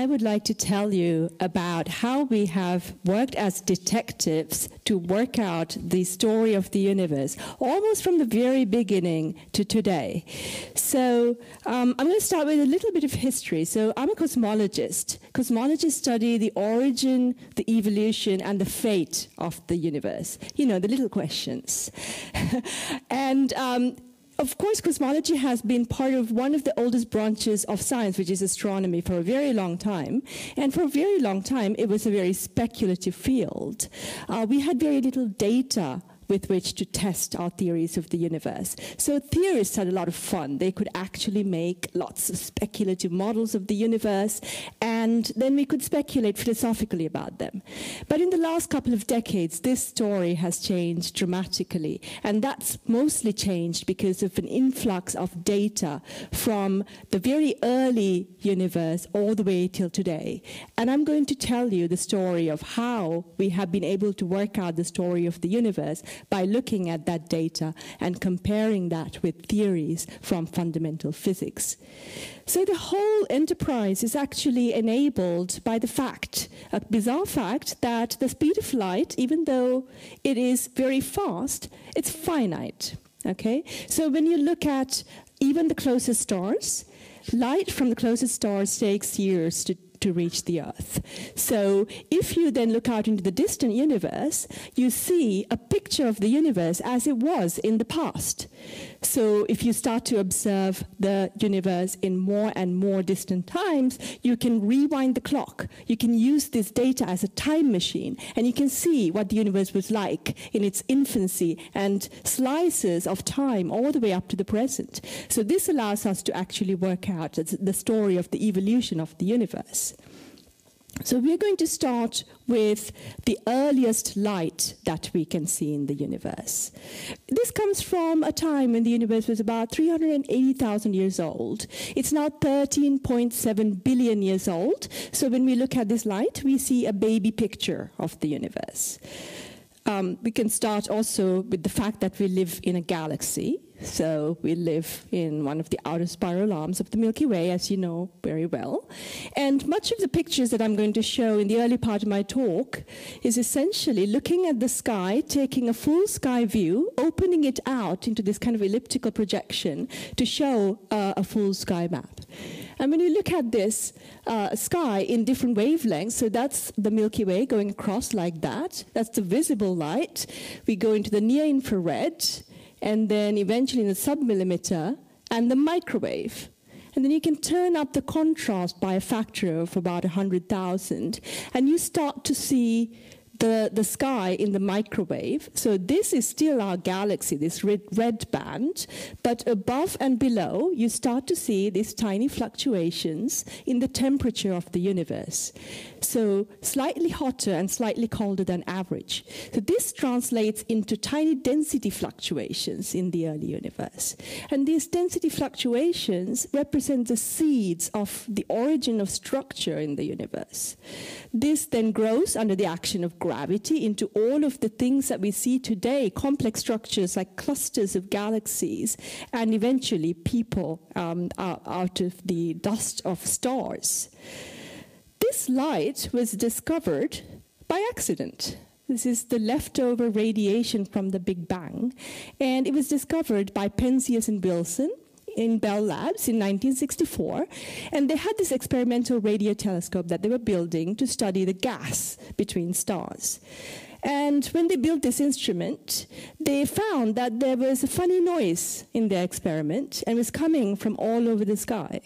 I would like to tell you about how we have worked as detectives to work out the story of the universe, almost from the very beginning to today. So I'm going to start with a little bit of history. So I'm a cosmologist. Cosmologists study the origin, the evolution, and the fate of the universe. You know, the little questions. And of course, cosmology has been part of one of the oldest branches of science, which is astronomy, for a very long time. And for a very long time, it was a very speculative field. We had very little data with which to test our theories of the universe. So theorists had a lot of fun. They could actually make lots of speculative models of the universe, and then we could speculate philosophically about them. But in the last couple of decades, this story has changed dramatically, and that's mostly changed because of an influx of data from the very early universe all the way till today. And I'm going to tell you the story of how we have been able to work out the story of the universe by looking at that data and comparing that with theories from fundamental physics. So the whole enterprise is actually enabled by the fact, a bizarre fact, that the speed of light, even though it is very fast, it's finite. Okay? So when you look at even the closest stars, light from the closest stars takes years to reach the Earth. So if you then look out into the distant universe, you see a picture of the universe as it was in the past. So if you start to observe the universe in more and more distant times, you can rewind the clock. You can use this data as a time machine, and you can see what the universe was like in its infancy and slices of time all the way up to the present. So this allows us to actually work out the story of the evolution of the universe. So we're going to start with the earliest light that we can see in the universe. This comes from a time when the universe was about 380,000 years old. It's now 13.7 billion years old. So when we look at this light, we see a baby picture of the universe. We can start also with the fact that we live in a galaxy. So we live in one of the outer spiral arms of the Milky Way, as you know very well. And much of the pictures that I'm going to show in the early part of my talk is essentially looking at the sky, taking a full sky view, opening it out into this kind of elliptical projection to show a full sky map. And when you look at this sky in different wavelengths, so that's the Milky Way going across like that. That's the visible light. We go into the near infrared, and then eventually in the submillimeter, and the microwave. And then you can turn up the contrast by a factor of about 100,000, and you start to see the sky in the microwave. So this is still our galaxy, this red band, but above and below, you start to see these tiny fluctuations in the temperature of the universe. So slightly hotter and slightly colder than average. So this translates into tiny density fluctuations in the early universe. And these density fluctuations represent the seeds of the origin of structure in the universe. This then grows under the action of gravity into all of the things that we see today, complex structures like clusters of galaxies, and eventually people out of the dust of stars. This light was discovered by accident. This is the leftover radiation from the Big Bang, and it was discovered by Penzias and Wilson in Bell Labs in 1964, and they had this experimental radio telescope that they were building to study the gas between stars. And when they built this instrument, they found that there was a funny noise in their experiment, and it was coming from all over the sky.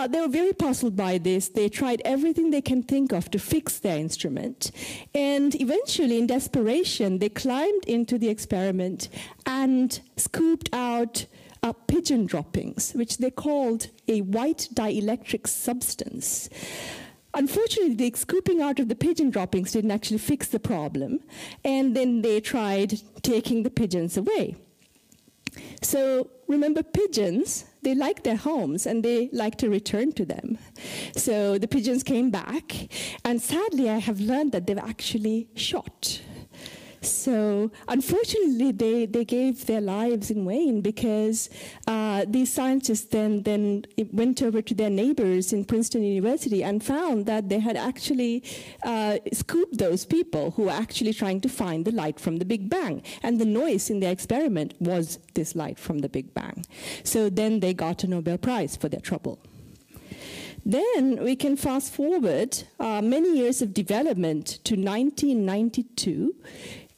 They were very puzzled by this. They tried everything they can think of to fix their instrument. And eventually, in desperation, they climbed into the experiment and scooped out pigeon droppings, which they called a white dielectric substance. Unfortunately, the scooping out of the pigeon droppings didn't actually fix the problem, and then they tried taking the pigeons away. So remember, pigeons, they like their homes, and they like to return to them. So the pigeons came back, and sadly, I have learned that they were actually shot. So unfortunately, they gave their lives in vain, because these scientists then went over to their neighbors in Princeton University and found that they had actually scooped those people who were actually trying to find the light from the Big Bang. And the noise in their experiment was this light from the Big Bang. So then they got a Nobel Prize for their trouble. Then we can fast forward many years of development to 1992.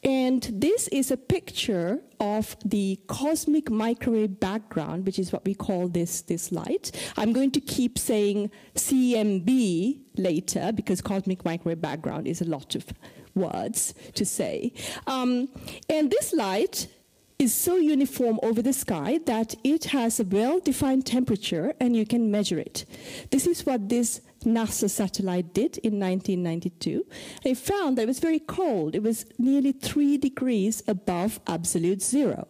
And this is a picture of the cosmic microwave background, which is what we call this light. I'm going to keep saying CMB later, because cosmic microwave background is a lot of words to say. And this light is so uniform over the sky that it has a well-defined temperature, and you can measure it. This is what this NASA satellite did in 1992. They found that it was very cold. It was nearly 3 degrees above absolute zero.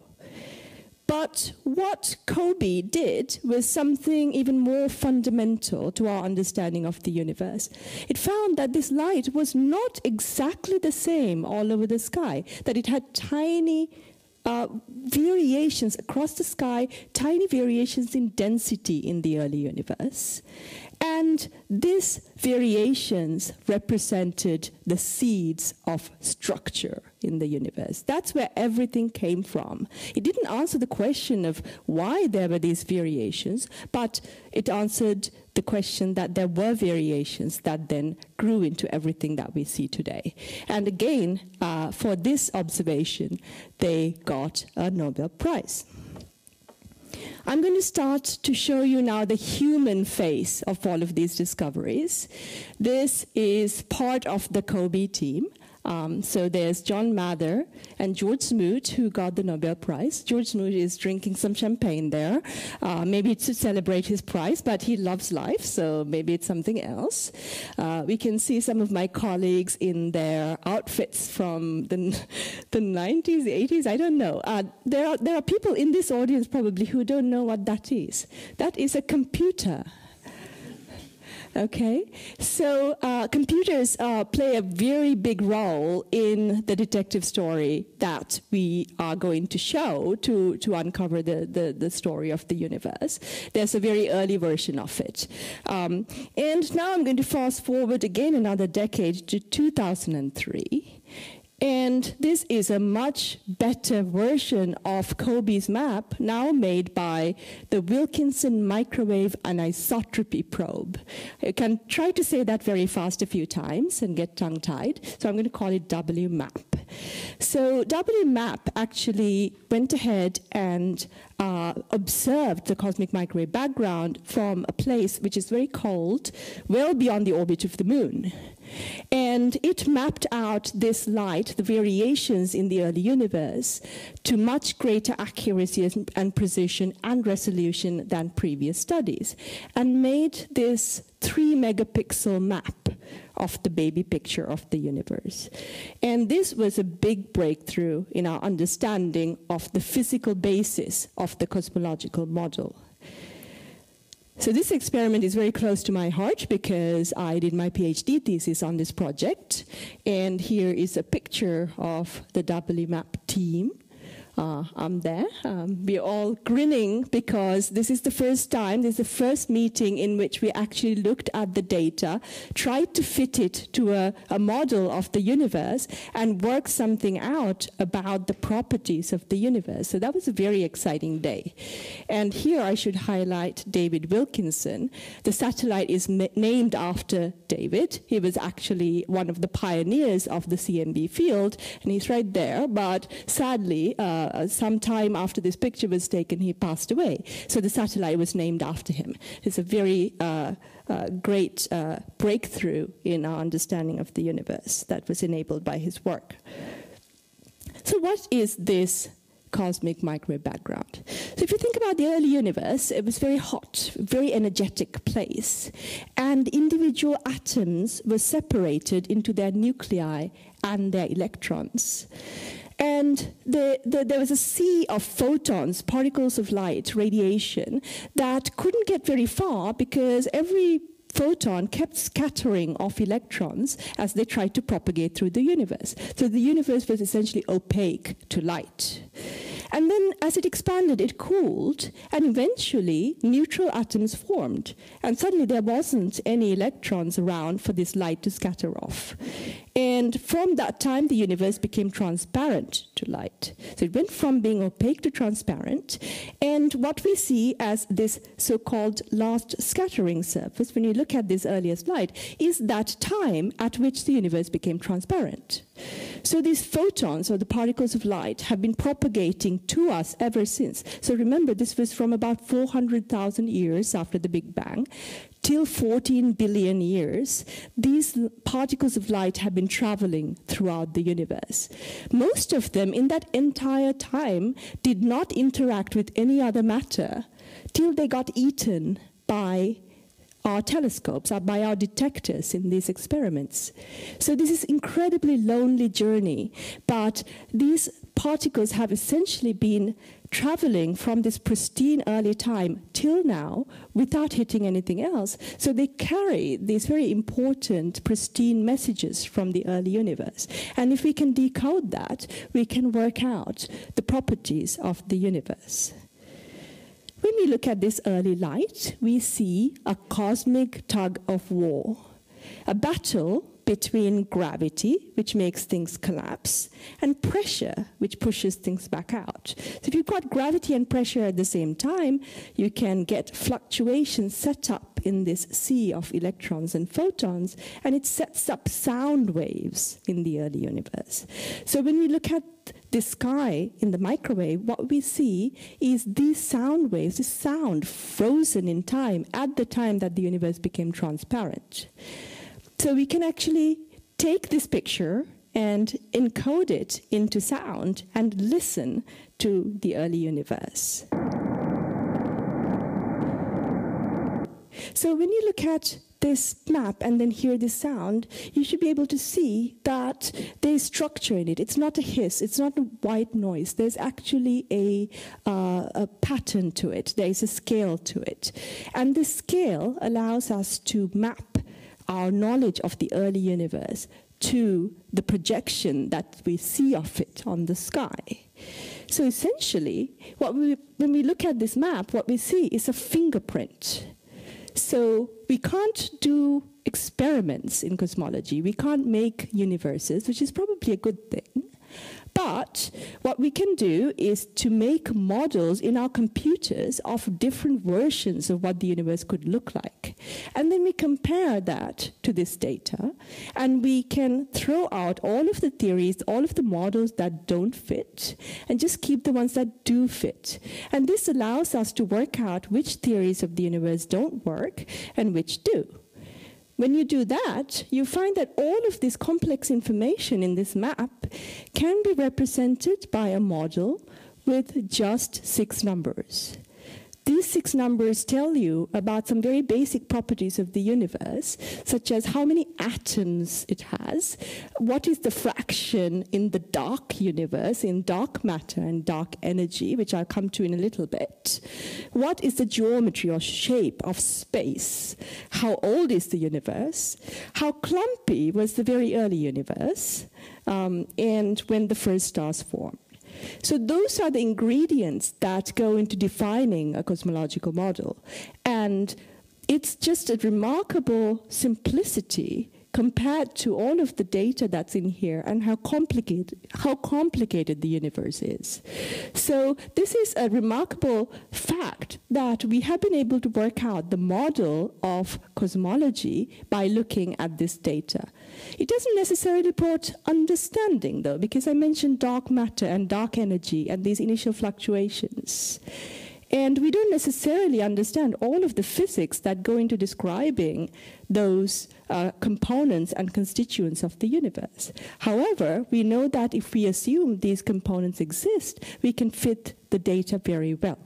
But what COBE did was something even more fundamental to our understanding of the universe. It found that this light was not exactly the same all over the sky, that it had tiny variations across the sky, tiny variations in density in the early universe. And these variations represented the seeds of structure in the universe. That's where everything came from. It didn't answer the question of why there were these variations, but it answered the question that there were variations that then grew into everything that we see today. And again, for this observation, they got a Nobel Prize. I'm going to start to show you now the human face of all of these discoveries. This is part of the COBE team. So there's John Mather and George Smoot, who got the Nobel Prize. George Smoot is drinking some champagne there, maybe to celebrate his prize, but he loves life, so maybe it's something else. We can see some of my colleagues in their outfits from the 90s, the 80s, I don't know. There are people in this audience probably who don't know what that is. That is a computer. Okay, so computers play a very big role in the detective story that we are going to show to uncover the story of the universe. There's a very early version of it. And now I'm going to fast forward again another decade to 2003. And this is a much better version of COBE's map, now made by the Wilkinson microwave anisotropy probe. You can try to say that very fast a few times and get tongue-tied, so I'm going to call it WMap. So WMap actually went ahead and observed the cosmic microwave background from a place which is very cold, well beyond the orbit of the moon. And it mapped out this light, the variations in the early universe, to much greater accuracy and precision and resolution than previous studies, and made this 3-megapixel map of the baby picture of the universe. And this was a big breakthrough in our understanding of the physical basis of the cosmological model. So this experiment is very close to my heart because I did my PhD thesis on this project. And here is a picture of the WMap team. I'm there. We're all grinning because this is the first time, this is the first meeting in which we actually looked at the data, tried to fit it to a model of the universe, and worked something out about the properties of the universe. So that was a very exciting day. And here I should highlight David Wilkinson. The satellite is named after David. He was actually one of the pioneers of the CMB field, and he's right there. But sadly, some time after this picture was taken, he passed away. So the satellite was named after him. It's a very great breakthrough in our understanding of the universe that was enabled by his work. So what is this cosmic microwave background? So if you think about the early universe, it was very hot, very energetic place, and individual atoms were separated into their nuclei and their electrons. And there was a sea of photons, particles of light, radiation, that couldn't get very far because every photon kept scattering off electrons as they tried to propagate through the universe. So the universe was essentially opaque to light. And then as it expanded, it cooled, and eventually neutral atoms formed. And suddenly there wasn't any electrons around for this light to scatter off. And from that time, the universe became transparent to light. So it went from being opaque to transparent. And what we see as this so-called last scattering surface, when you look at this earliest light, is that time at which the universe became transparent. So these photons, or the particles of light, have been propagating to us ever since. So remember, this was from about 400,000 years after the Big Bang till 14 billion years. These particles of light have been traveling throughout the universe. Most of them, in that entire time, did not interact with any other matter till they got eaten by our telescopes, by our detectors in these experiments. So this is an incredibly lonely journey, but these particles have essentially been traveling from this pristine early time till now without hitting anything else. So they carry these very important pristine messages from the early universe. And if we can decode that, we can work out the properties of the universe. When we look at this early light, we see a cosmic tug of war, a battle between gravity, which makes things collapse, and pressure, which pushes things back out. So if you've got gravity and pressure at the same time, you can get fluctuations set up in this sea of electrons and photons, and it sets up sound waves in the early universe. So when we look at the sky in the microwave, what we see is these sound waves, this sound frozen in time at the time that the universe became transparent. So we can actually take this picture and encode it into sound and listen to the early universe. So when you look at this map and then hear this sound, you should be able to see that there's structure in it. It's not a hiss, it's not a white noise. There's actually a pattern to it. There's a scale to it. And this scale allows us to map our knowledge of the early universe to the projection that we see of it on the sky. So essentially, when we look at this map, what we see is a fingerprint. So we can't do experiments in cosmology. We can't make universes, which is probably a good thing. But what we can do is to make models in our computers of different versions of what the universe could look like. And then we compare that to this data, and we can throw out all of the theories, all of the models that don't fit, and just keep the ones that do fit. And this allows us to work out which theories of the universe don't work and which do. When you do that, you find that all of this complex information in this map can be represented by a model with just 6 numbers. These 6 numbers tell you about some very basic properties of the universe, such as how many atoms it has, what is the fraction in the dark universe, in dark matter and dark energy, which I'll come to in a little bit. What is the geometry or shape of space? How old is the universe? How clumpy was the very early universe? And when the first stars formed. So those are the ingredients that go into defining a cosmological model. And it's just a remarkable simplicity compared to all of the data that's in here and how complicated the universe is. So this is a remarkable fact that we have been able to work out the model of cosmology by looking at this data. It doesn't necessarily put understanding, though, because I mentioned dark matter and dark energy and these initial fluctuations. And we don't necessarily understand all of the physics that go into describing those components and constituents of the universe. However, we know that if we assume these components exist, we can fit the data very well.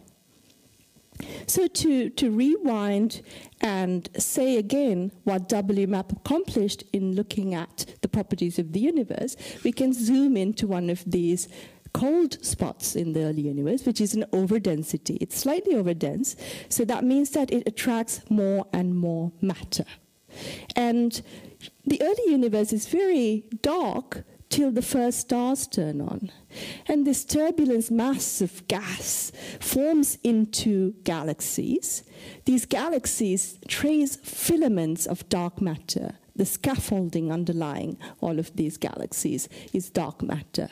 So to rewind and say again what WMap accomplished in looking at the properties of the universe, we can zoom into one of these cold spots in the early universe, which is an overdensity. It's slightly overdense, so that means that it attracts more and more matter. And the early universe is very dark till the first stars turn on. And this turbulent mass of gas forms into galaxies. These galaxies trace filaments of dark matter. The scaffolding underlying all of these galaxies is dark matter.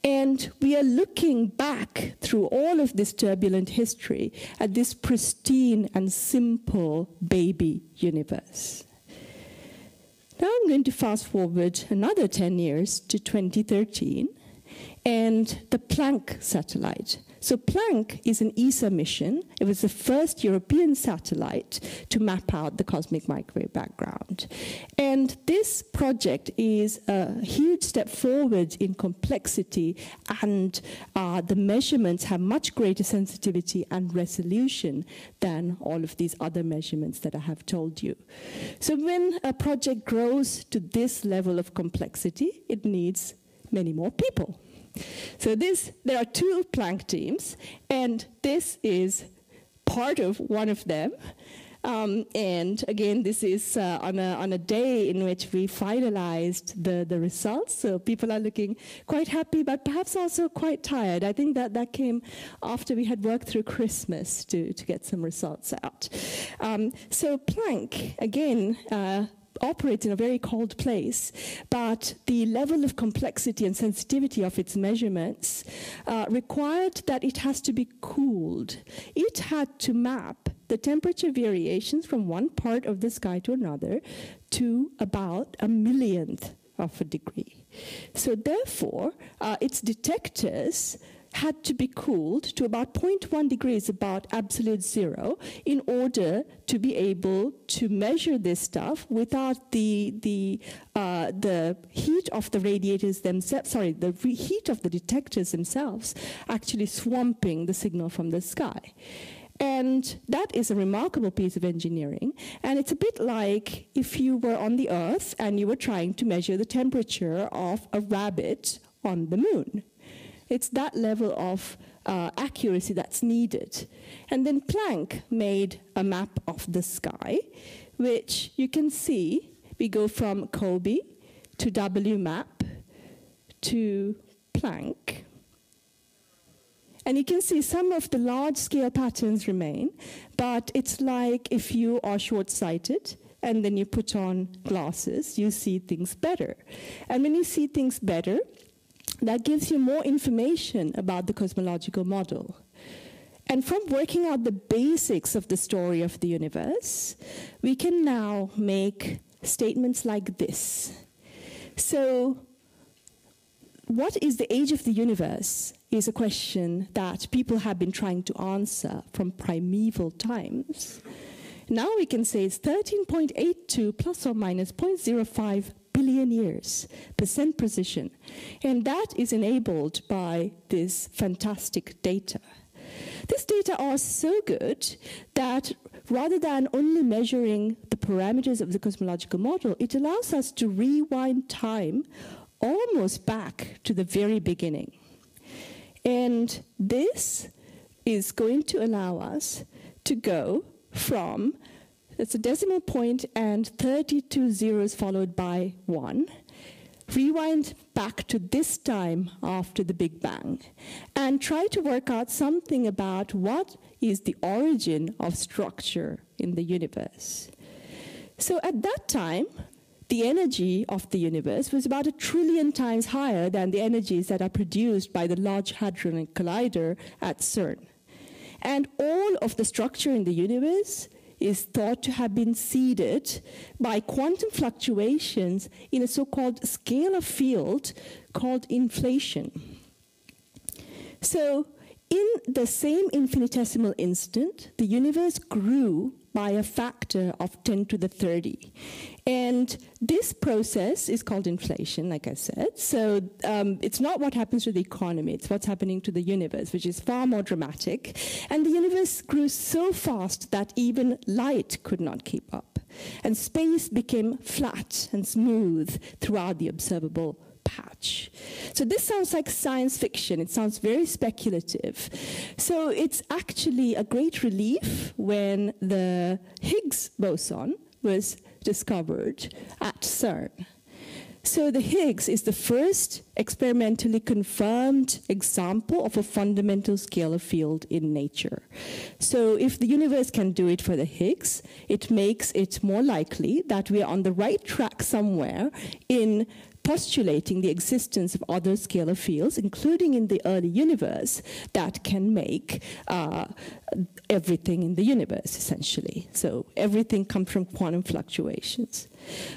And we are looking back through all of this turbulent history at this pristine and simple baby universe. Now I'm going to fast forward another 10 years to 2013 and the Planck satellite. So Planck is an ESA mission. It was the first European satellite to map out the cosmic microwave background. And this project is a huge step forward in complexity, and the measurements have much greater sensitivity and resolution than all of these other measurements that I have told you. So when a project grows to this level of complexity, it needs many more people. So there are two Planck teams, and this is part of one of them. And again, this is on a day in which we finalized the results. So people are looking quite happy, but perhaps also quite tired. I think that came after we had worked through Christmas to get some results out. So Planck, again, operates in a very cold place, but the level of complexity and sensitivity of its measurements required that it has to be cooled. It had to map the temperature variations from one part of the sky to another to about 1/1,000,000th of a degree. So therefore, its detectors had to be cooled to about 0.1 degrees, about absolute zero, in order to be able to measure this stuff without the heat of the radiators themselves, the heat of the detectors themselves actually swamping the signal from the sky. And that is a remarkable piece of engineering. And it's a bit like if you were on the Earth and you were trying to measure the temperature of a rabbit on the moon. It's that level of accuracy that's needed. And then Planck made a map of the sky, which you can see, we go from COBE to WMap to Planck. And you can see some of the large-scale patterns remain, but it's like if you are short-sighted and then you put on glasses, you see things better. And when you see things better, that gives you more information about the cosmological model. And from working out the basics of the story of the universe, we can now make statements like this. So, what is the age of the universe is a question that people have been trying to answer from primeval times. Now we can say it's 13.82 plus or minus 0.05 billion years, percent precision. And that is enabled by this fantastic data. These data are so good that rather than only measuring the parameters of the cosmological model, it allows us to rewind time almost back to the very beginning. And this is going to allow us to go from, it's a decimal point and 32 zeros followed by 1, rewind back to this time after the Big Bang, and try to work out something about what is the origin of structure in the universe. So at that time, the energy of the universe was about 1 trillion times higher than the energies that are produced by the Large Hadron Collider at CERN. And all of the structure in the universe is thought to have been seeded by quantum fluctuations in a so-called scalar field called inflation. So in the same infinitesimal instant, the universe grew by a factor of 10 to the 30. And this process is called inflation, like I said. So it's not what happens to the economy, it's what's happening to the universe, which is far more dramatic. And the universe grew so fast that even light could not keep up. And space became flat and smooth throughout the observable patch. So this sounds like science fiction. It sounds very speculative. So it's actually a great relief when the Higgs boson was discovered at CERN. So the Higgs is the first experimentally confirmed example of a fundamental scalar field in nature. So if the universe can do it for the Higgs, it makes it more likely that we are on the right track somewhere in postulating the existence of other scalar fields, including in the early universe, that can make everything in the universe, essentially. So everything comes from quantum fluctuations.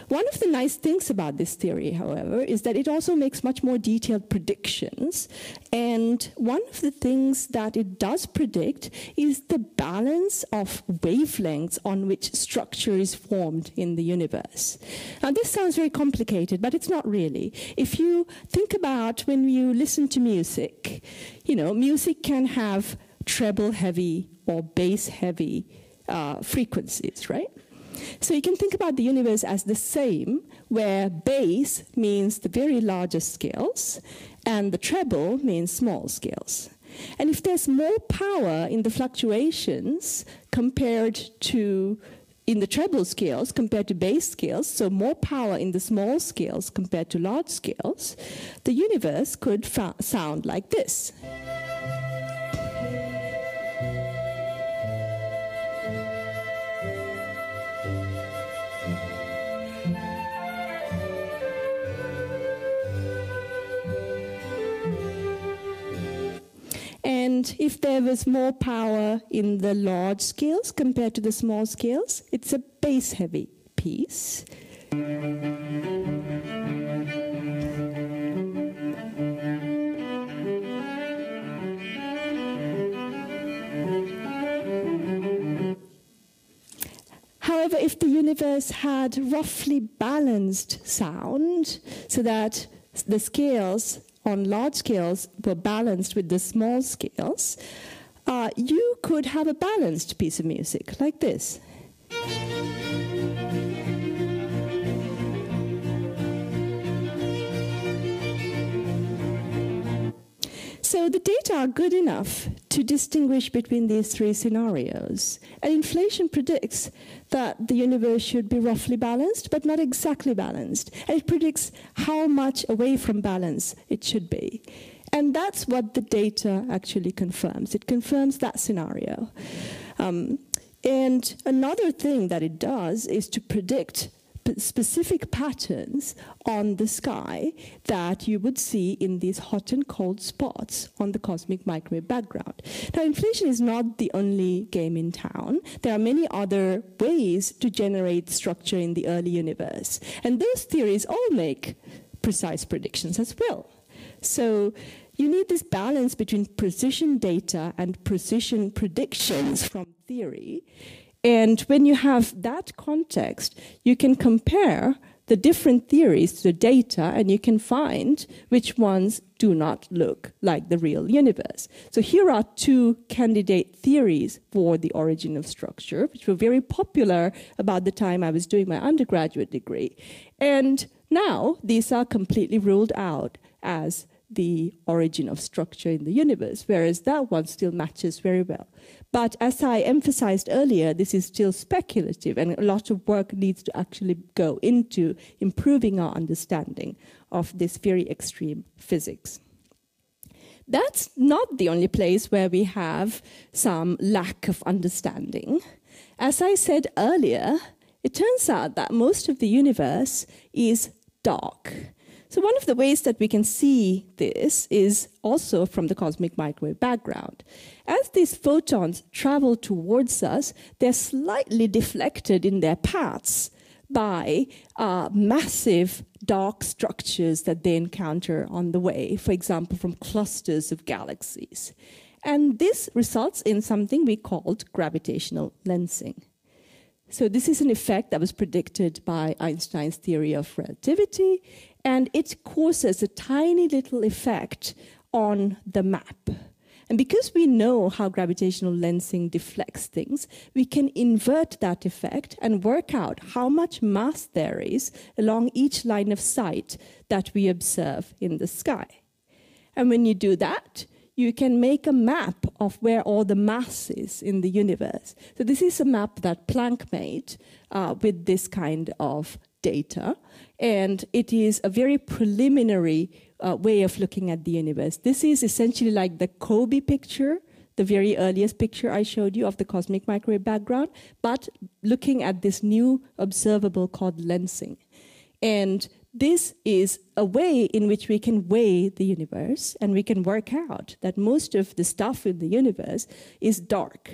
One of the nice things about this theory, however, is that it also makes much more detailed predictions. And one of the things that it does predict is the balance of wavelengths on which structure is formed in the universe. Now, this sounds very complicated, but it's not really. If you think about when you listen to music, music can have treble-heavy or bass-heavy frequencies, right? So you can think about the universe as the same, where bass means the very largest scales, and the treble means small scales. And if there's more power in the fluctuations in the treble scales compared to bass scales, so more power in the small scales compared to large scales, the universe could sound like this. And if there was more power in the large scales compared to the small scales, it's a bass-heavy piece. However, if the universe had roughly balanced sound, so that the scales on large scales were balanced with the small scales, you could have a balanced piece of music like this. So the data are good enough to distinguish between these three scenarios. And inflation predicts that the universe should be roughly balanced, but not exactly balanced. And it predicts how much away from balance it should be. And that's what the data actually confirms. It confirms that scenario. And another thing that it does is to predict specific patterns on the sky that you would see in these hot and cold spots on the cosmic microwave background. Now, inflation is not the only game in town. There are many other ways to generate structure in the early universe. And those theories all make precise predictions as well. So you need this balance between precision data and precision predictions from theory. And when you have that context, you can compare the different theories to the data, and you can find which ones do not look like the real universe. So here are two candidate theories for the origin of structure, which were very popular about the time I was doing my undergraduate degree. And now these are completely ruled out as the origin of structure in the universe, whereas that one still matches very well. But as I emphasized earlier, this is still speculative, and a lot of work needs to actually go into improving our understanding of this very extreme physics. That's not the only place where we have some lack of understanding. As I said earlier, it turns out that most of the universe is dark. So one of the ways that we can see this is also from the cosmic microwave background. As these photons travel towards us, they're slightly deflected in their paths by massive dark structures that they encounter on the way, for example, from clusters of galaxies. And this results in something we called gravitational lensing. So this is an effect that was predicted by Einstein's theory of relativity, and it causes a tiny little effect on the map. And because we know how gravitational lensing deflects things, we can invert that effect and work out how much mass there is along each line of sight that we observe in the sky. And when you do that, you can make a map of where all the mass is in the universe. So this is a map that Planck made with this kind of data. And it is a very preliminary way of looking at the universe. This is essentially like the Kobe picture, the very earliest picture I showed you of the cosmic microwave background, but looking at this new observable called lensing. And this is a way in which we can weigh the universe, and we can work out that most of the stuff in the universe is dark.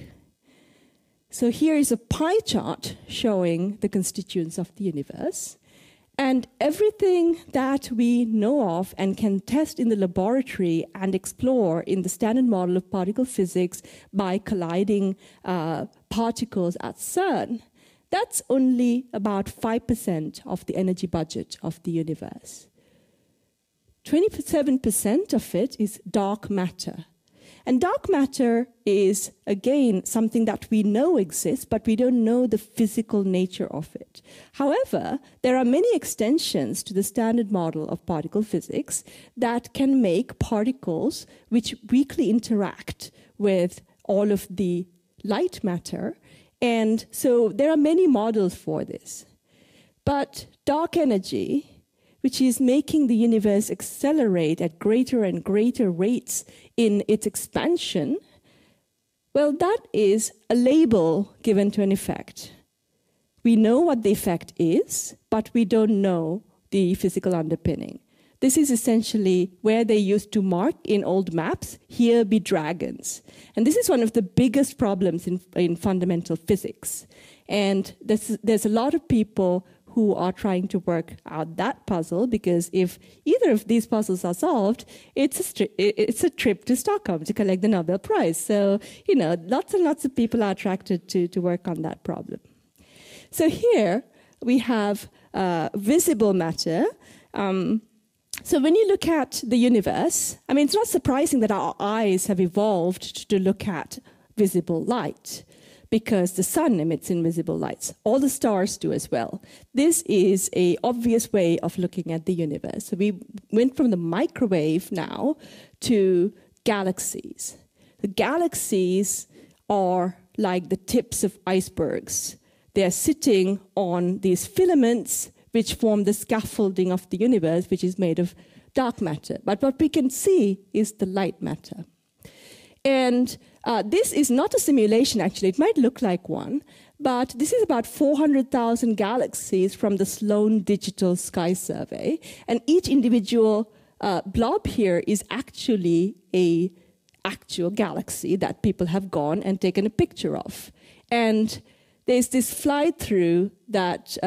So here is a pie chart showing the constituents of the universe. And everything that we know of and can test in the laboratory and explore in the standard model of particle physics by colliding particles at CERN, that's only about 5% of the energy budget of the universe. 27% of it is dark matter. And dark matter is, again, something that we know exists, but we don't know the physical nature of it. However, there are many extensions to the standard model of particle physics that can make particles which weakly interact with all of the light matter. And so there are many models for this. But dark energy, which is making the universe accelerate at greater and greater rates in its expansion, well, that is a label given to an effect. We know what the effect is, but we don't know the physical underpinning. This is essentially where they used to mark in old maps, here be dragons. And this is one of the biggest problems in fundamental physics. And there's a lot of people who are trying to work out that puzzle, because if either of these puzzles are solved, it's a trip to Stockholm to collect the Nobel Prize. So, you know, lots and lots of people are attracted to work on that problem. So here we have visible matter. So when you look at the universe, I mean, it's not surprising that our eyes have evolved to look at visible light, because the sun emits invisible lights. All the stars do as well. This is an obvious way of looking at the universe. So we went from the microwave now to galaxies. The galaxies are like the tips of icebergs. They're sitting on these filaments which form the scaffolding of the universe, which is made of dark matter. But what we can see is the light matter. And this is not a simulation, actually. It might look like one, but this is about 400,000 galaxies from the Sloan Digital Sky Survey. And each individual blob here is actually an actual galaxy that people have gone and taken a picture of. And there's this fly-through that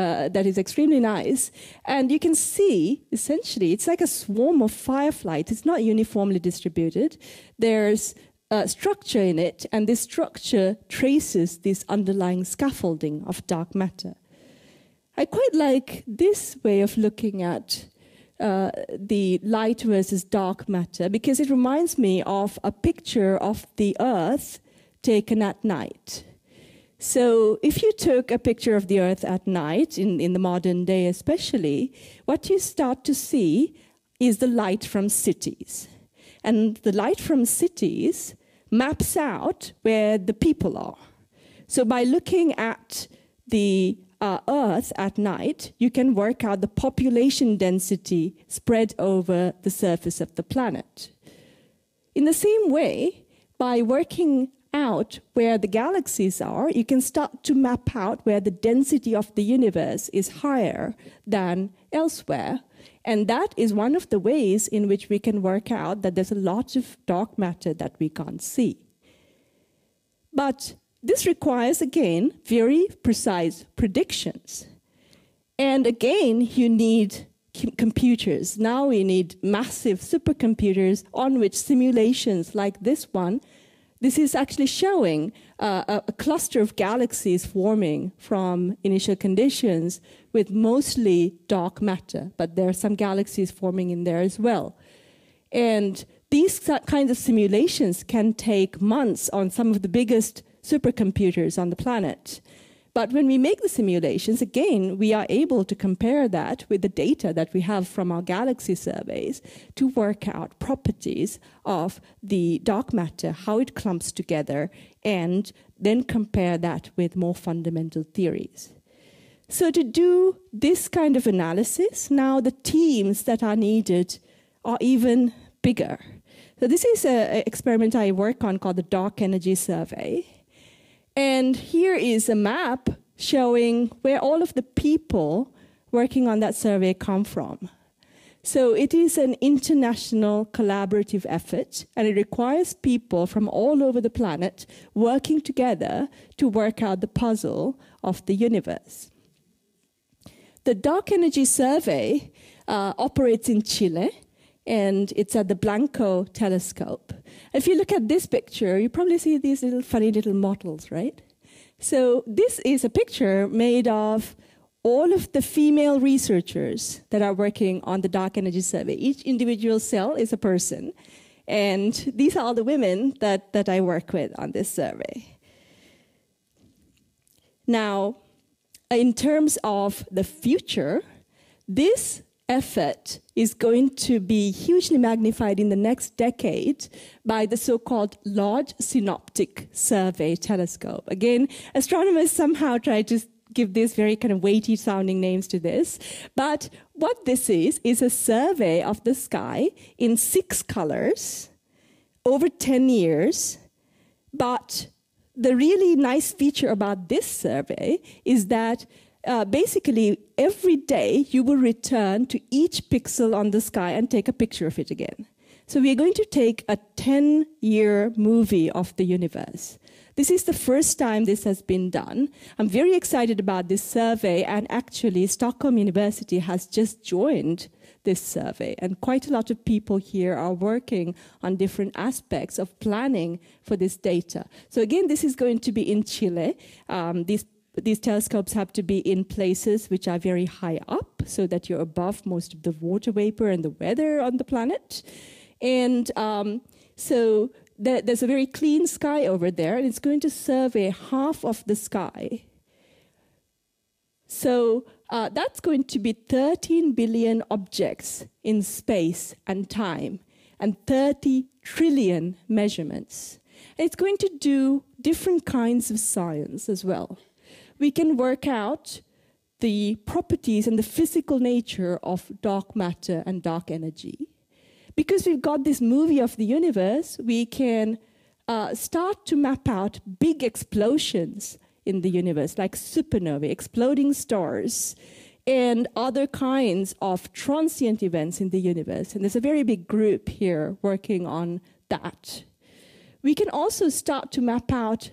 is extremely nice. And you can see, essentially, it's like a swarm of fireflies. It's not uniformly distributed. There's structure in it, and this structure traces this underlying scaffolding of dark matter. I quite like this way of looking at the light versus dark matter, because it reminds me of a picture of the Earth taken at night. So if you took a picture of the Earth at night, in the modern day especially, what you start to see is the light from cities. And the light from cities maps out where the people are. So by looking at the Earth at night, you can work out the population density spread over the surface of the planet. In the same way, by working out where the galaxies are, you can start to map out where the density of the universe is higher than elsewhere. And that is one of the ways in which we can work out that there's a lot of dark matter that we can't see. But this requires, again, very precise predictions. And again, you need computers. Now we need massive supercomputers on which simulations like this one. This is actually showing a cluster of galaxies forming from initial conditions with mostly dark matter, but there are some galaxies forming in there as well. And these kinds of simulations can take months on some of the biggest supercomputers on the planet. But when we make the simulations, again, we are able to compare that with the data that we have from our galaxy surveys to work out properties of the dark matter, how it clumps together, and then compare that with more fundamental theories. So to do this kind of analysis, now the teams that are needed are even bigger. So this is an experiment I work on called the Dark Energy Survey. And here is a map showing where all of the people working on that survey come from. So it is an international collaborative effort, and it requires people from all over the planet working together to work out the puzzle of the universe. The Dark Energy Survey operates in Chile, and it's at the Blanco telescope. If you look at this picture, you probably see these little funny little models, right? So this is a picture made of all of the female researchers that are working on the Dark Energy Survey. Each individual cell is a person. And these are all the women that I work with on this survey. Now, in terms of the future, this effort is going to be hugely magnified in the next decade by the so-called Large Synoptic Survey telescope. Again, astronomers somehow try to give these very kind of weighty sounding names to this. But what this is a survey of the sky in 6 colors over 10 years. But the really nice feature about this survey is that basically, every day you will return to each pixel on the sky and take a picture of it again. So we are going to take a 10-year movie of the universe. This is the first time this has been done. I'm very excited about this survey, and actually Stockholm University has just joined this survey, and quite a lot of people here are working on different aspects of planning for this data. So again, this is going to be in Chile. These telescopes have to be in places which are very high up so that you're above most of the water vapor and the weather on the planet. And so there's a very clean sky over there, and it's going to survey half of the sky. So that's going to be 13 billion objects in space and time and 30 trillion measurements. And it's going to do different kinds of science as well. We can work out the properties and the physical nature of dark matter and dark energy. Because we've got this movie of the universe, we can start to map out big explosions in the universe, like supernovae, exploding stars, and other kinds of transient events in the universe. And there's a very big group here working on that. We can also start to map out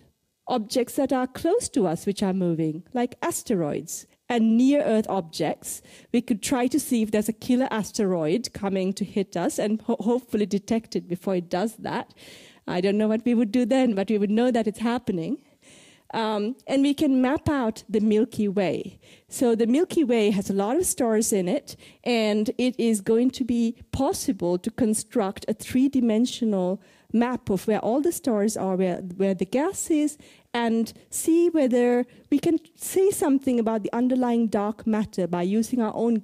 objects that are close to us, which are moving, like asteroids and near-Earth objects. We could try to see if there's a killer asteroid coming to hit us and hopefully detect it before it does that. I don't know what we would do then, but we would know that it's happening. And we can map out the Milky Way. So the Milky Way has a lot of stars in it, and it is going to be possible to construct a 3-dimensional map of where all the stars are, where the gas is, and see whether we can say something about the underlying dark matter by using our own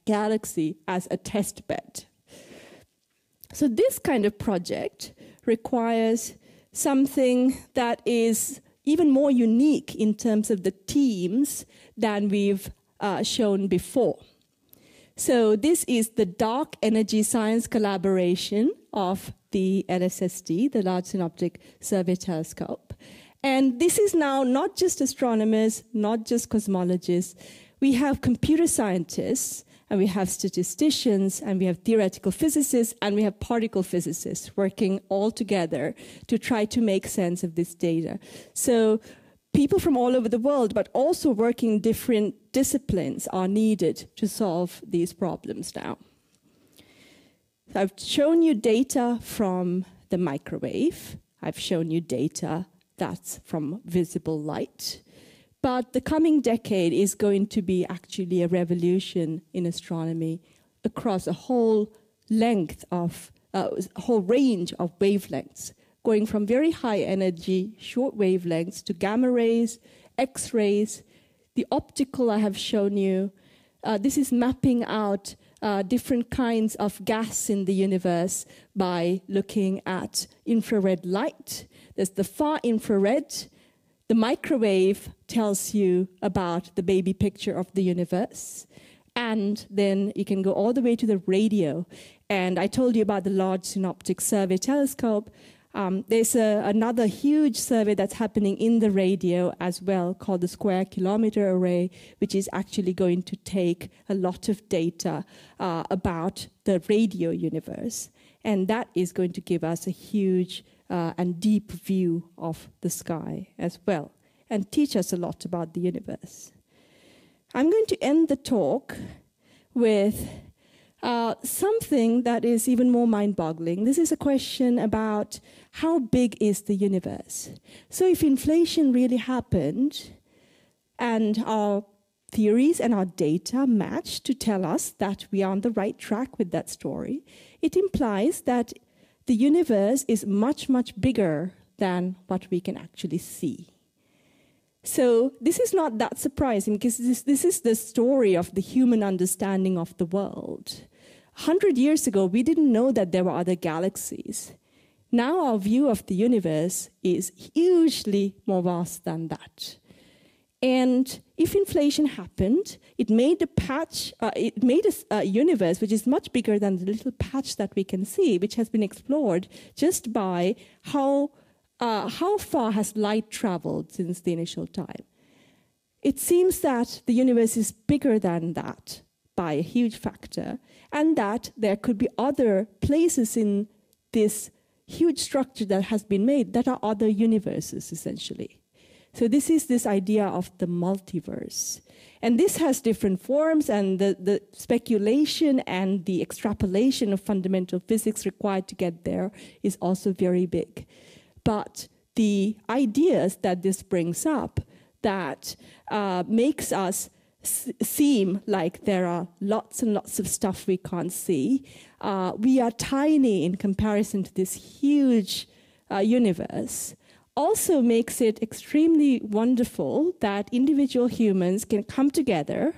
galaxy as a test bed. So this kind of project requires something that is even more unique in terms of the teams than we've shown before. So this is the Dark Energy Science Collaboration of the LSST, the Large Synoptic Survey Telescope. And this is now not just astronomers, not just cosmologists. We have computer scientists, and we have statisticians, and we have theoretical physicists, and we have particle physicists working all together to try to make sense of this data. So people from all over the world, but also working in different disciplines, are needed to solve these problems now. So I've shown you data from the microwave. I've shown you data that's from visible light. But the coming decade is going to be actually a revolution in astronomy across a whole length of a whole range of wavelengths, going from very high energy, short wavelengths to gamma rays, X-rays, the optical I have shown you. This is mapping out different kinds of gas in the universe by looking at infrared light. There's the far infrared. The microwave tells you about the baby picture of the universe. And then you can go all the way to the radio. And I told you about the Large Synoptic Survey Telescope. There's another huge survey that's happening in the radio as well, called the Square Kilometre Array, which is actually going to take a lot of data about the radio universe. And that is going to give us a huge and deep view of the sky as well, and teach us a lot about the universe. I'm going to end the talk with something that is even more mind-boggling. This is a question about how big is the universe? So if inflation really happened and our theories and our data match to tell us that we are on the right track with that story, it implies that the universe is much, much bigger than what we can actually see. So this is not that surprising, because this is the story of the human understanding of the world. 100 years ago, we didn't know that there were other galaxies. Now our view of the universe is hugely more vast than that. And if inflation happened, it made a universe which is much bigger than the little patch that we can see, which has been explored just by how far has light traveled since the initial time. It seems that the universe is bigger than that by a huge factor, and that there could be other places in this huge structure that has been made that are other universes, essentially. So this is this idea of the multiverse. And this has different forms, and the speculation and the extrapolation of fundamental physics required to get there is also very big. But the ideas that this brings up that makes us seem like there are lots and lots of stuff we can't see. We are tiny in comparison to this huge universe. Also makes it extremely wonderful that individual humans can come together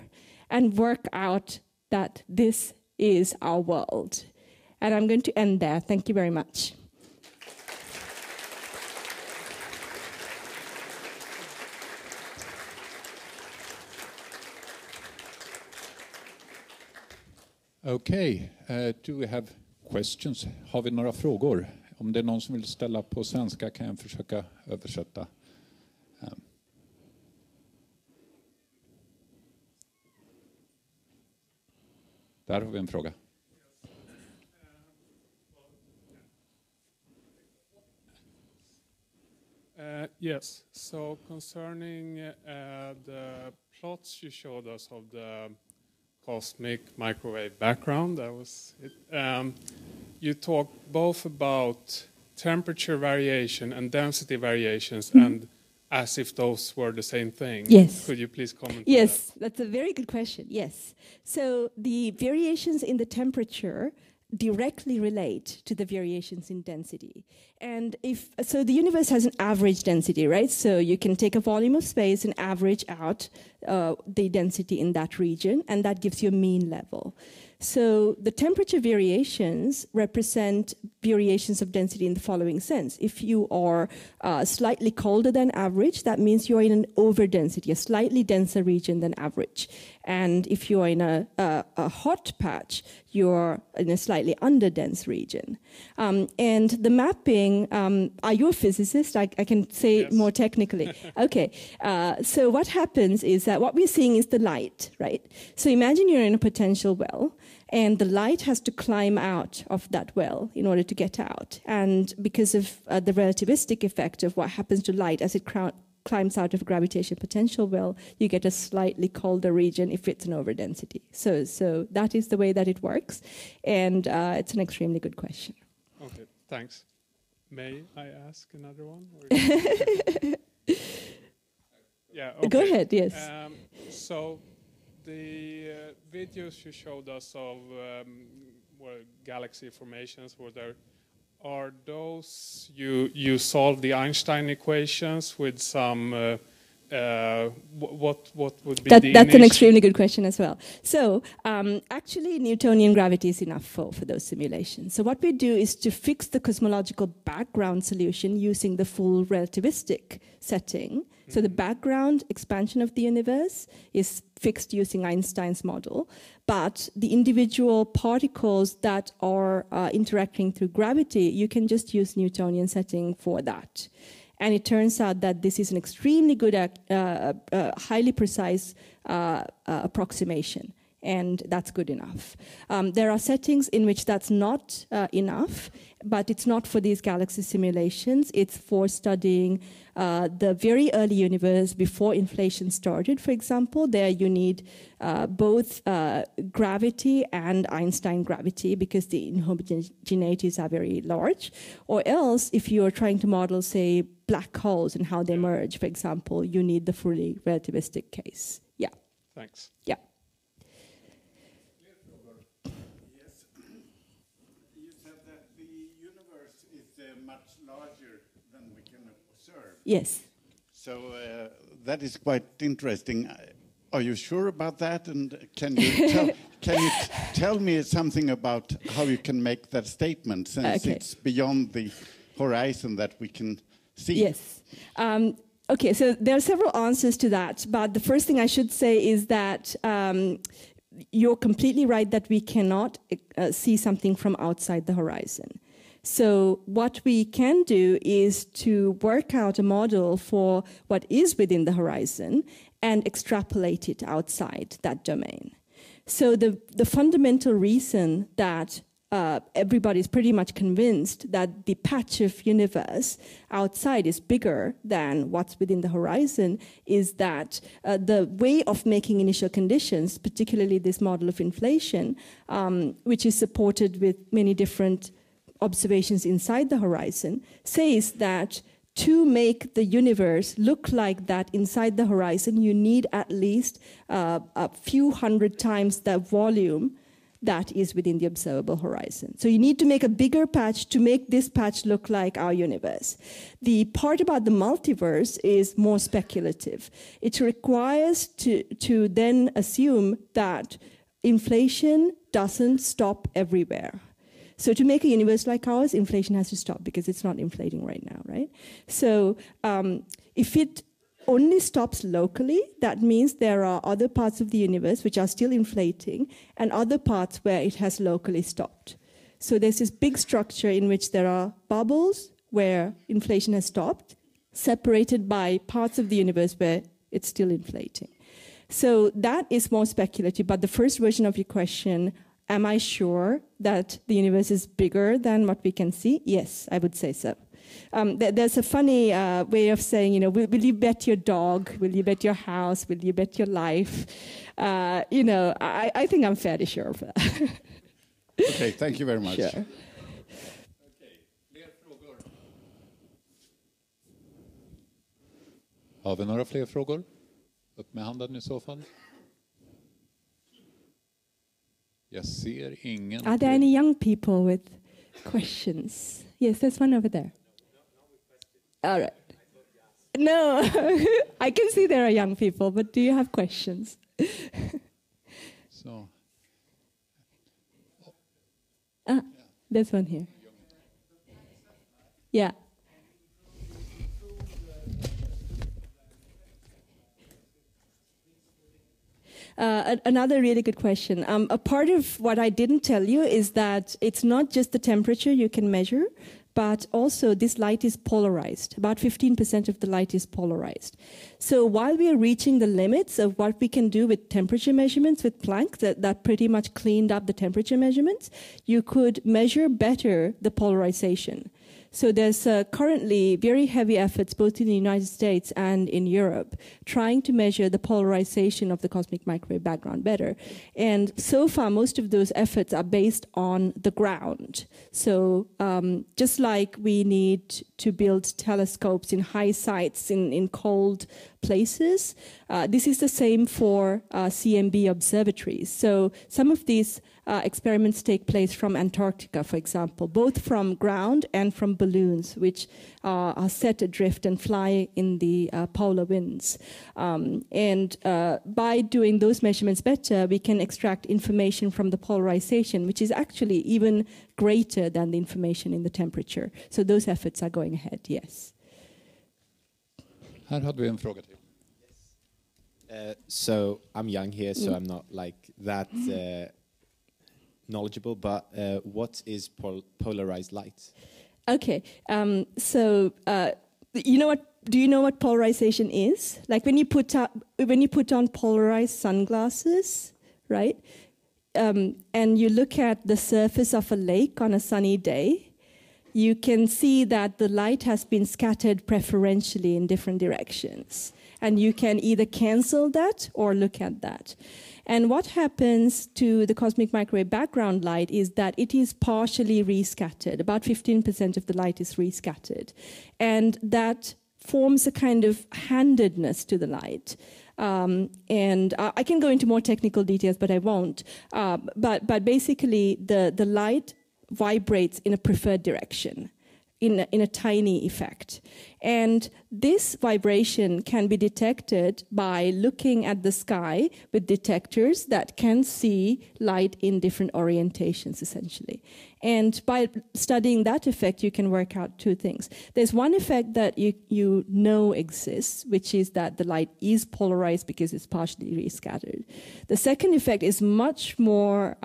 and work out that this is our world. And I'm going to end there. Thank you very much. Okay, do we have questions? Har vi några frågor? Om det är någon som vill ställa på svenska kan jag försöka översätta. Där har vi en fråga. Yes, so concerning the plots you showed us of the cosmic microwave background, that was it. You talked both about temperature variation and density variations, and as if those were the same thing. Yes. Could you please comment? Yes, that's a very good question. Yes. So the variations in the temperature directly relate to the variations in density. And so the universe has an average density, right? So you can take a volume of space and average out the density in that region, and that gives you a mean level. So the temperature variations represent variations of density in the following sense. If you are slightly colder than average, that means you're in an overdensity, a slightly denser region than average. And if you're in a hot patch, you're in a slightly underdense region. And the mapping, are you a physicist? I can say it more technically. Okay, so what happens is that what we're seeing is the light, right? So imagine you're in a potential well, and the light has to climb out of that well in order to get out. And because of the relativistic effect of what happens to light as it climbs out of a gravitational potential well, you get a slightly colder region if it's an overdensity. So that is the way that it works. And it's an extremely good question. Okay, thanks. May I ask another one? Yeah, okay. Go ahead, yes. So the videos you showed us of galaxy formations, are those you solve the Einstein equations with some? What would be that's an extremely good question as well. So actually Newtonian gravity is enough for those simulations. So what we do is to fix the cosmological background solution using the full relativistic setting. So the background expansion of the universe is fixed using Einstein's model, but the individual particles that are interacting through gravity, you can just use Newtonian setting for that. And it turns out that this is an extremely good, highly precise approximation, and that's good enough. There are settings in which that's not enough, but it's not for these galaxy simulations. It's for studying the very early universe before inflation started, for example. There you need both gravity and Einstein gravity because the inhomogeneities are very large. Or else, if you are trying to model, say, black holes and how they merge, for example, you need the fully relativistic case. Yeah. Thanks. Yeah. Yes. You said that the universe is much larger than we can observe. Yes. So that is quite interesting. Are you sure about that? And can you tell me something about how you can make that statement, since it's beyond the horizon that we can see? Yes. Okay, so there are several answers to that, but the first thing I should say is that you're completely right that we cannot see something from outside the horizon. So what we can do is to work out a model for what is within the horizon and extrapolate it outside that domain. So the fundamental reason that everybody's pretty much convinced that the patch of universe outside is bigger than what's within the horizon is that the way of making initial conditions, particularly this model of inflation, which is supported with many different observations inside the horizon, says that to make the universe look like that inside the horizon, you need at least a few hundred times the volume that is within the observable horizon. So you need to make a bigger patch to make this patch look like our universe. The part about the multiverse is more speculative. It requires to then assume that inflation doesn't stop everywhere. So to make a universe like ours, inflation has to stop because it's not inflating right now, right? So if it only stops locally, that means there are other parts of the universe which are still inflating and other parts where it has locally stopped. So there's this big structure in which there are bubbles where inflation has stopped, separated by parts of the universe where it's still inflating. So that is more speculative, but the first version of your question, am I sure that the universe is bigger than what we can see? Yes, I would say so. There's a funny way of saying, you know, will you bet your dog? Will you bet your house? Will you bet your life? You know, I think I'm fairly sure of that. Okay, thank you very much. Sure. Okej, fler frågor? Har vi några fler frågor? Upp med handen i så fall. Jag ser ingen. Are there any young people with questions? Yes, there's one over there. All right. No, I can see there are young people, but do you have questions? Så. There's one here. Yeah. Another really good question. A part of what I didn't tell you is that it's not just the temperature you can measure, but also this light is polarized. About 15% of the light is polarized. So while we are reaching the limits of what we can do with temperature measurements with Planck, that pretty much cleaned up the temperature measurements, you could measure better the polarization. So there's currently very heavy efforts both in the United States and in Europe trying to measure the polarization of the cosmic microwave background better. And so far, most of those efforts are based on the ground. So just like we need to build telescopes in high sites in cold places. This is the same for CMB observatories. So some of these experiments take place from Antarctica, for example, both from ground and from balloons, which are set adrift and fly in the polar winds. And by doing those measurements better, we can extract information from the polarization, which is actually even greater than the information in the temperature. So those efforts are going ahead, yes. Här hade vi en fråga till. So I'm young here, so I'm not like that knowledgeable, but what is polarized light? Okay, so you know what? Do you know what polarization is? Like when you put on polarized sunglasses, right? And you look at the surface of a lake on a sunny day, you can see that the light has been scattered preferentially in different directions. And you can either cancel that or look at that. And what happens to the cosmic microwave background light is that it is partially rescattered. About 15% of the light is rescattered. And that forms a kind of handedness to the light. And I can go into more technical details, but I won't. But basically, the light vibrates in a preferred direction, in a tiny effect. And this vibration can be detected by looking at the sky with detectors that can see light in different orientations, essentially. And by studying that effect, you can work out two things. There's one effect that you know exists, which is that the light is polarized because it's partially rescattered. The second effect is much more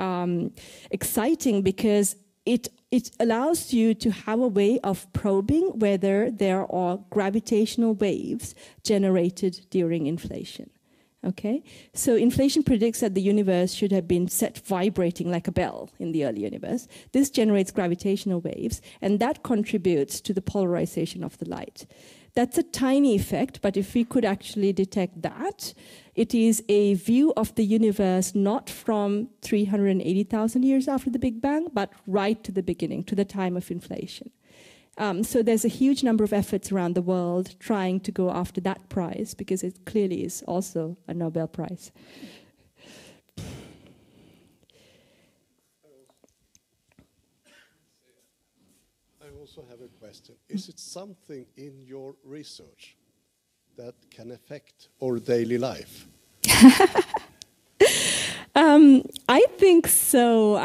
exciting because it allows you to have a way of probing whether there are gravitational waves generated during inflation. Okay? So inflation predicts that the universe should have been set vibrating like a bell in the early universe. This generates gravitational waves, and that contributes to the polarization of the light. That's a tiny effect, but if we could actually detect that, it is a view of the universe not from 380,000 years after the Big Bang, but right to the beginning, to the time of inflation. So there's a huge number of efforts around the world trying to go after that prize, because it clearly is also a Nobel Prize. I also have a question. Is it something in your research that can affect our daily life? I think so.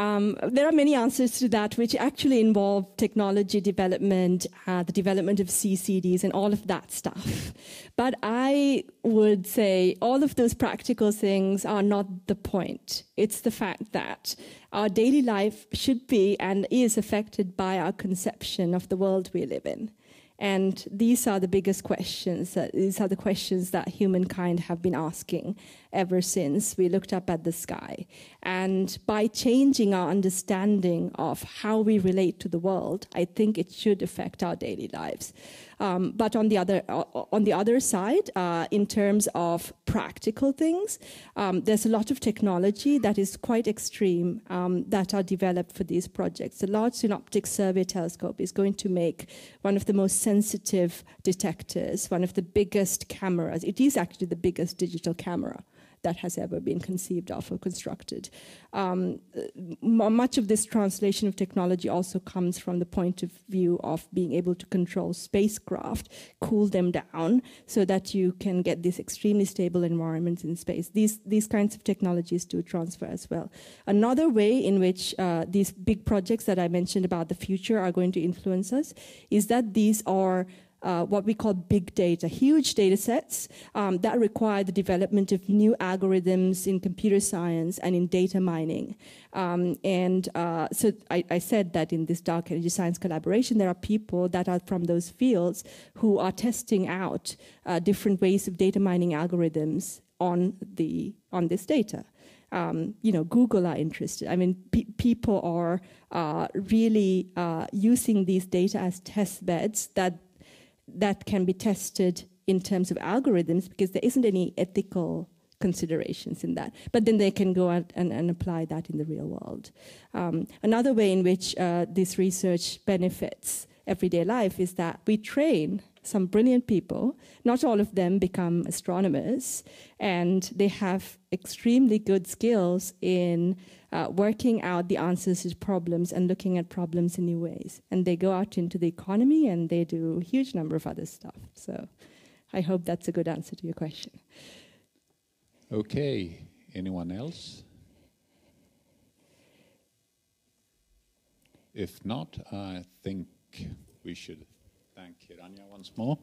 There are many answers to that, which actually involve technology development, the development of CCDs, and all of that stuff. But I would say all of those practical things are not the point. It's the fact that our daily life should be and is affected by our conception of the world we live in. And these are the biggest questions. These are the questions that humankind have been asking ever since we looked up at the sky. And by changing our understanding of how we relate to the world, I think it should affect our daily lives. But on the other side, in terms of practical things, there's a lot of technology that is quite extreme that are developed for these projects. The Large Synoptic Survey Telescope is going to make one of the most sensitive detectors, one of the biggest cameras. It is actually the biggest digital camera that has ever been conceived of or constructed. Much of this translation of technology also comes from the point of view of being able to control spacecraft, cool them down, so that you can get these extremely stable environments in space. These kinds of technologies do transfer as well. Another way in which these big projects that I mentioned about the future are going to influence us is that these are what we call big data, huge data sets that require the development of new algorithms in computer science and in data mining. So I said that in this dark energy science collaboration, there are people that are from those fields who are testing out different ways of data mining algorithms on this data. Google are interested. I mean, people are really using these data as test beds that can be tested in terms of algorithms, because there isn't any ethical considerations in that. But then they can go out and apply that in the real world. Another way in which this research benefits everyday life is that we train some brilliant people. Not all of them become astronomers, and they have extremely good skills in working out the answers to problems and looking at problems in new ways. And they go out into the economy and they do a huge number of other stuff. So I hope that's a good answer to your question. Okay, anyone else? If not, I think we should thank Hiranya once more.